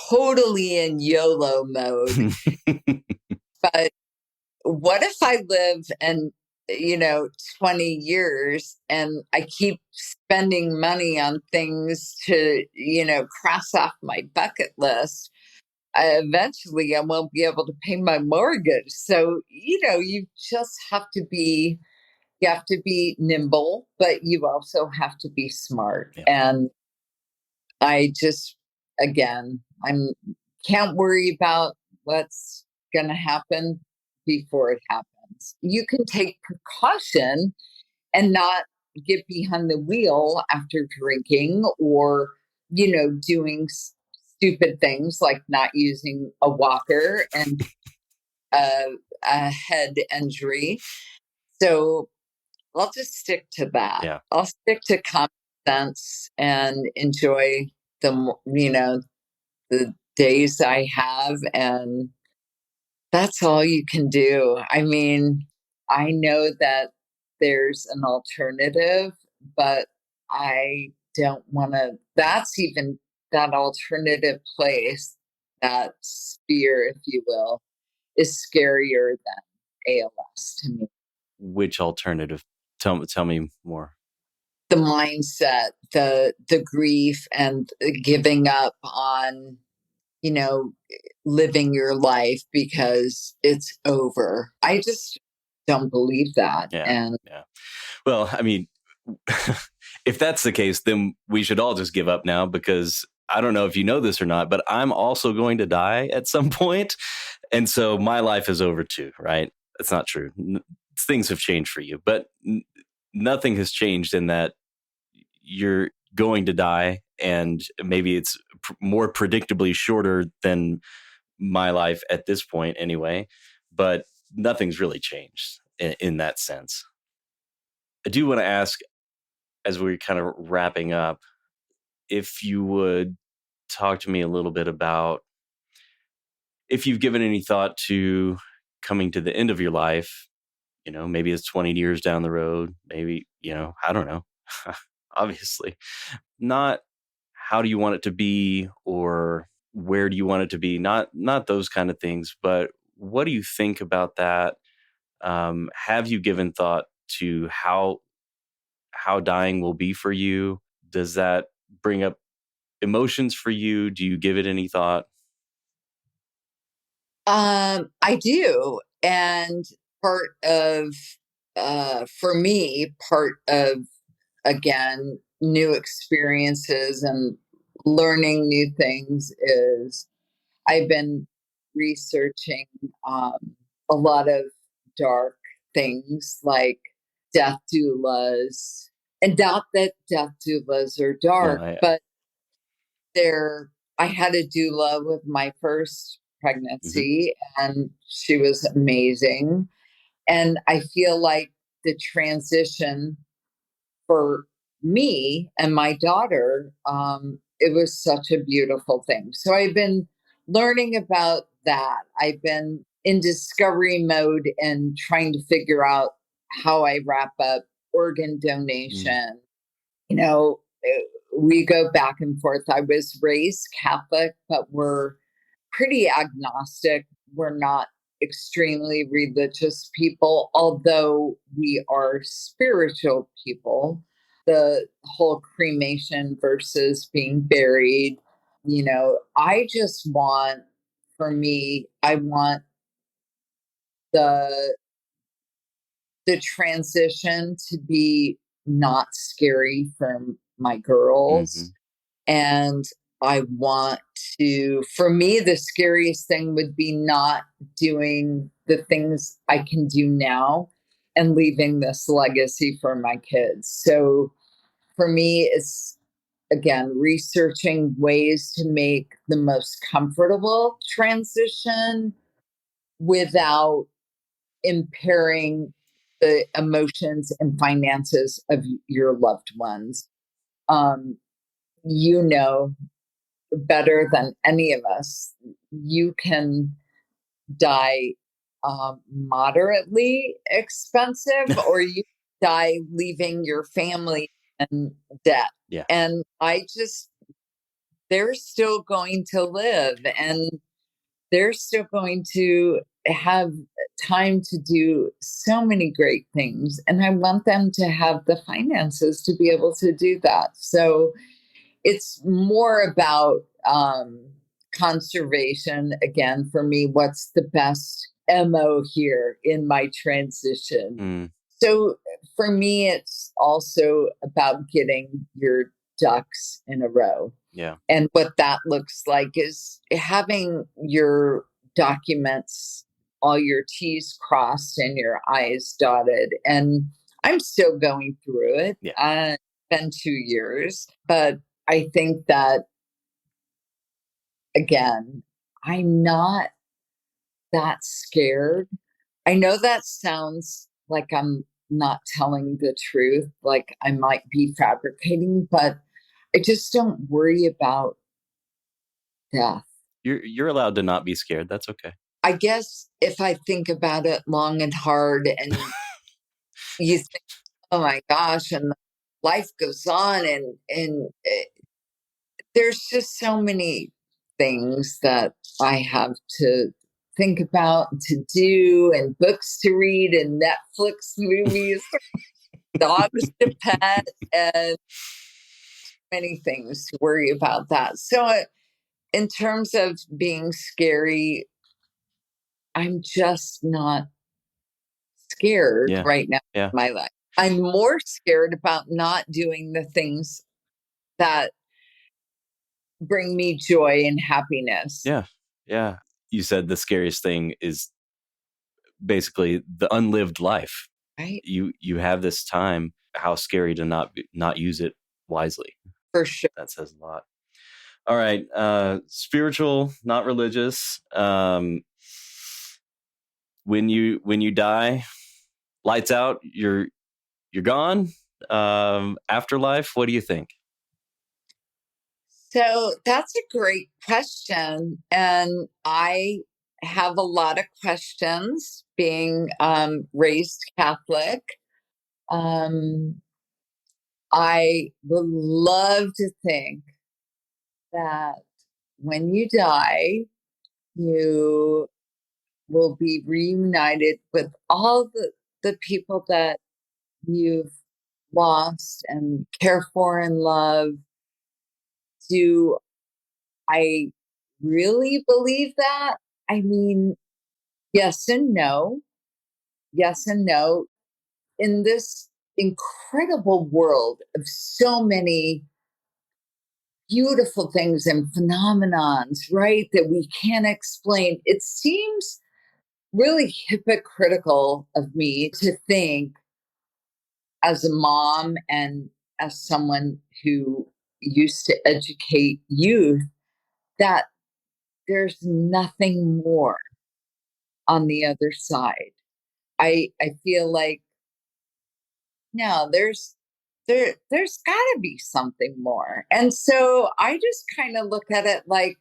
totally in YOLO mode, but what if I live and 20 years and I keep spending money on things to cross off my bucket list? Eventually I won't be able to pay my mortgage. So you have to be nimble, but you also have to be smart. Yeah. And I just, again, I'm can't worry about what's going to happen before it happens. You can take precaution and not get behind the wheel after drinking or, doing stupid things like not using a walker and a head injury. So I'll just stick to that. Yeah. I'll stick to common sense and enjoy the days I have, and that's all you can do. I mean, I know that there's an alternative, but I don't want to. That's even that alternative place, that sphere, if you will, is scarier than ALS to me. Which alternative? Tell me more. The mindset, the grief, and giving up on you know, living your life because it's over. I just don't believe that. Yeah. And Yeah. Well, I mean, if that's the case, then we should all just give up now, because I don't know if you know this or not, but I'm also going to die at some point. And so my life is over too, right? That's not true. Things have changed for you, but nothing has changed in that you're going to die, and maybe it's more predictably shorter than my life at this point anyway, but nothing's really changed in that sense. I do want to ask, as we're kind of wrapping up, if you would talk to me a little bit about if you've given any thought to coming to the end of your life, maybe it's 20 years down the road, maybe, I don't know. Obviously, not how do you want it to be or where do you want it to be? Not those kind of things, but what do you think about that? Have you given thought to how dying will be for you? Does that bring up emotions for you? Do you give it any thought? I do. And part of, for me, part of, again, new experiences and learning new things is I've been researching a lot of dark things like death doulas. And not that death doulas are No, dark, but I had a doula with my first pregnancy, and she was amazing. And I feel like the transition for me and my daughter, it was such a beautiful thing. So I've been learning about that. I've been in discovery mode and trying to figure out how I wrap up organ donation. We go back and forth. I was raised Catholic, but we're pretty agnostic. We're not extremely religious people, although we are spiritual people. The whole cremation versus being buried, I just want, for me, I want the transition to be not scary for my girls. And I want for me, the scariest thing would be not doing the things I can do now and leaving this legacy for my kids. So for me, it's, again, researching ways to make the most comfortable transition without impairing the emotions and finances of your loved ones. You know better than any of us, you can die moderately expensive, or you die leaving your family in debt. Yeah. And they're still going to live, and they're still going to have time to do so many great things. And I want them to have the finances to be able to do that. So it's more about conservation. Again, for me, what's the best MO here in my transition? So for me, it's also about getting your ducks in a row. Yeah. And what that looks like is having your documents, all your T's crossed and your I's dotted. And I'm still going through it. Yeah. It's been 2 years, but I think that, again, I'm not that scared. I know that sounds like I'm not telling the truth, like I might be fabricating, but I just don't worry about death. You're allowed to not be scared. That's okay. I guess if I think about it long and hard, and you think, oh my gosh, and life goes on, and there's just so many things that I have to think about, to do, and books to read, and Netflix movies, dogs to pet, and many things to worry about that. So in terms of being scary, I'm just not scared right now in my life. I'm more scared about not doing the things that bring me joy and happiness. Yeah. Yeah. You said the scariest thing is basically the unlived life. Right. You have this time. How scary to not use it wisely. For sure. That says a lot. All right. Spiritual, not religious. When you die, lights out, you're gone. Afterlife, what do you think? So that's a great question. And I have a lot of questions being raised Catholic. Um, I would love to think that when you die, you will be reunited with all the people that you've lost and care for and love. Do I really believe that? I mean, yes and no. Yes and no. In this incredible world of so many beautiful things and phenomenons, right, that we can't explain, it seems really hypocritical of me to think, as a mom and as someone who used to educate youth, that there's nothing more on the other side. I feel like no, there's got to be something more. And so I just kind of look at it like,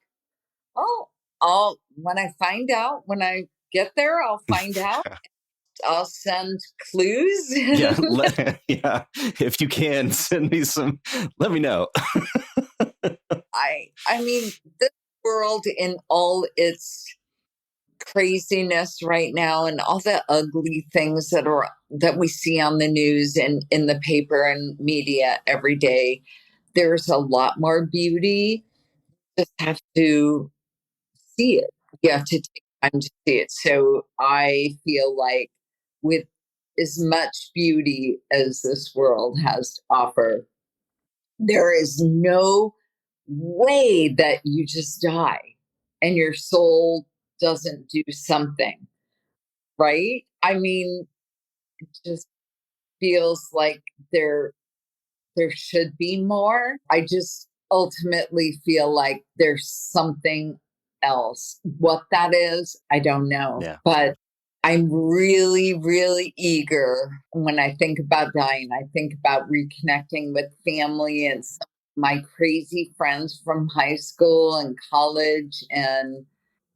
oh, I'll when I find out, when I get there, I'll find out. I'll send clues. Yeah, yeah. If you can send me some, let me know. I mean, this world in all its craziness right now and all the ugly things that we see on the news and in the paper and media every day, there's a lot more beauty. You just have to see it. You have to take time to see it. So I feel like with as much beauty as this world has to offer, there is no way that you just die and your soul doesn't do something, right? I mean, it just feels like there should be more. I just ultimately feel like there's something else. What that is, I don't know. Yeah. But I'm really, really eager when I think about dying. I think about reconnecting with family and some of my crazy friends from high school and college. And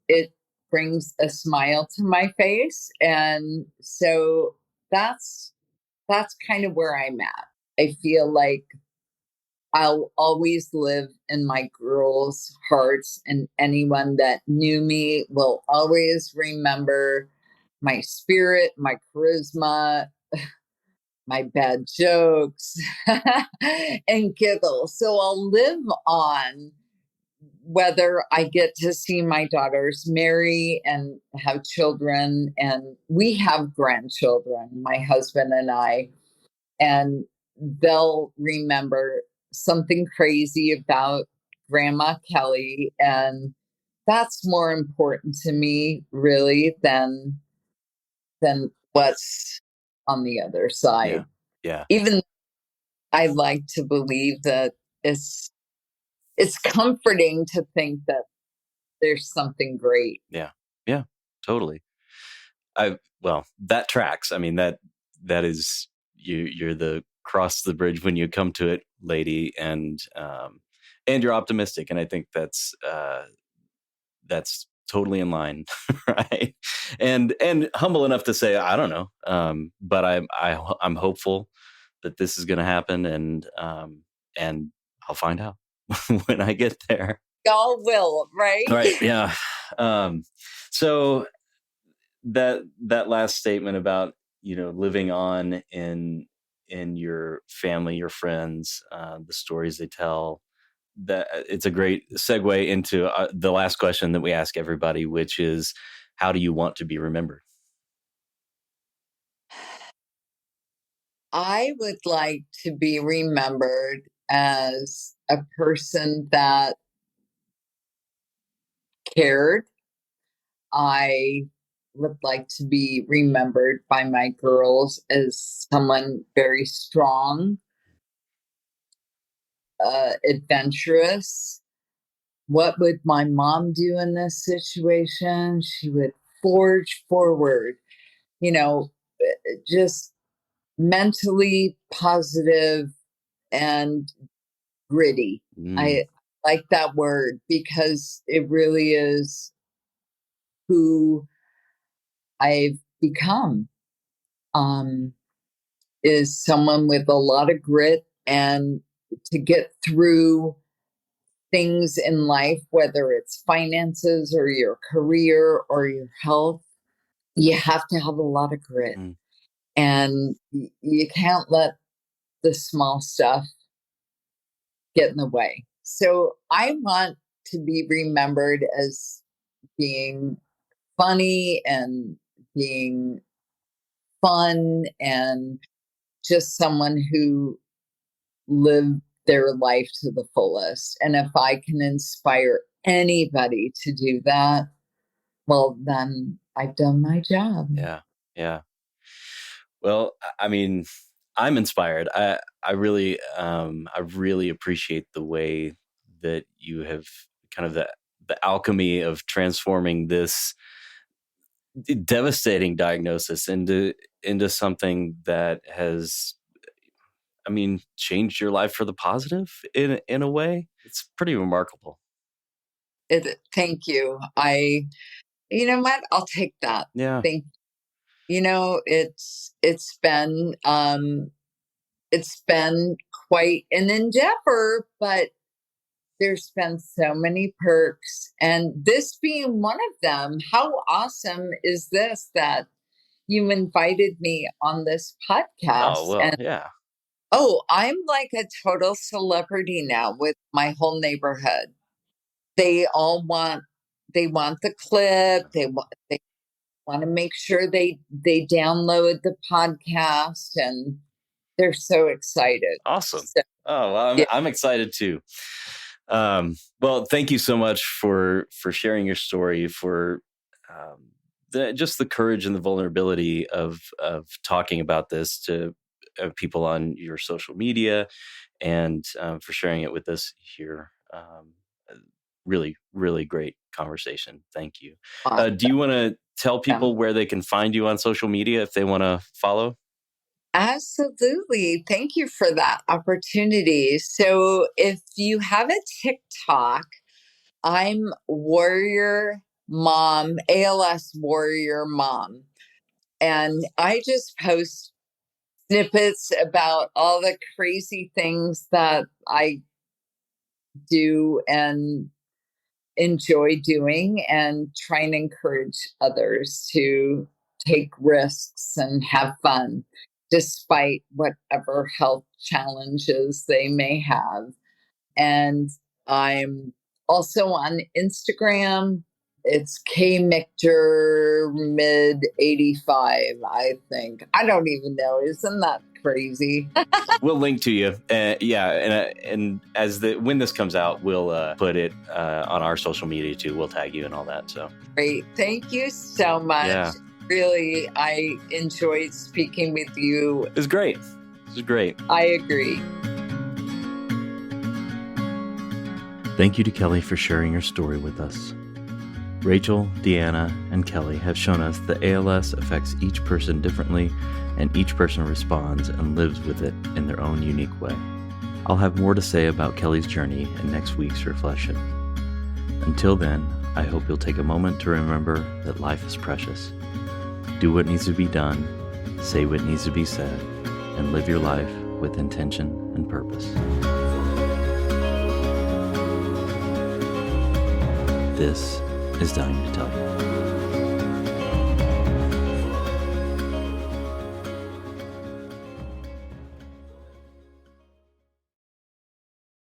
it brings a smile to my face. And so that's kind of where I'm at. I feel like I'll always live in my girls' hearts, and anyone that knew me will always remember my spirit, my charisma, my bad jokes, and giggles. So I'll live on whether I get to see my daughters marry and have children, and we have grandchildren, my husband and I, and they'll remember something crazy about Grandma Kelly. And that's more important to me, really, than what's on the other Yeah. side. Yeah. Even I like to believe that it's it's comforting to think that there's something great. Yeah. Yeah. Totally. Well, that tracks. I mean, that is you're the cross the bridge when you come to it, lady, and you're optimistic, and I think that's totally in line, right? And humble enough to say I don't know, but I'm hopeful that this is going to happen, and I'll find out when I get there. Y'all will, right? Right? Yeah. Um, so that last statement about living on in your family, your friends, the stories they tell, that it's a great segue into the last question that we ask everybody, which is, how do you want to be remembered? I would like to be remembered as a person that cared. I would like to be remembered by my girls as someone very strong, adventurous. What would my mom do in this situation? She would forge forward, you know, just mentally positive and gritty. Mm, I like that word because it really is who I've become, is someone with a lot of grit, and to get through things in life, whether it's finances or your career or your health, you have to have a lot of grit. Mm. And you can't let the small stuff get in the way. So I want to be remembered as being funny and being fun and just someone who lived their life to the fullest. And if I can inspire anybody to do that, well, then I've done my job. Yeah. Yeah. Well, I mean, I'm inspired. I really appreciate the way that you have kind of the alchemy of transforming this devastating diagnosis into something that has, I mean, changed your life for the positive in a way. It's pretty remarkable. Thank you. You know what? I'll take that. Yeah. It's been quite an endeavor, but there's been so many perks, and this being one of them. How awesome is this that you invited me on this podcast? Oh, well, And yeah. I'm like a total celebrity now with my whole neighborhood. They want the clip. They want to make sure they download the podcast, and they're so excited. Awesome. So, Oh, well, yeah. I'm excited too. Well, thank you so much for sharing your story, for just the courage and the vulnerability of talking about this to people on your social media, and for sharing it with us here. Really, really great conversation. Thank you. Do you want to tell people where they can find you on social media if they want to follow? Absolutely. Thank you for that opportunity. So if you have a TikTok, I'm Warrior Mom, ALS Warrior Mom. And I just post snippets about all the crazy things that I do and enjoy doing, and try and encourage others to take risks and have fun despite whatever health challenges they may have. And I'm also on Instagram. It's K Mictor mid 85, I think. I don't even know. Isn't that crazy? We'll link to you. And as when this comes out, we'll put it on our social media too. We'll tag you and all that. So great. Thank you so much. Yeah. Really, I enjoyed speaking with you. It was great. This is great. I agree. Thank you to Kelly for sharing her story with us. Rachel, Deanna, and Kelly have shown us that ALS affects each person differently, and each person responds and lives with it in their own unique way. I'll have more to say about Kelly's journey in next week's reflection. Until then, I hope you'll take a moment to remember that life is precious. Do what needs to be done, say what needs to be said, and live your life with intention and purpose. This is Dying to Tell You.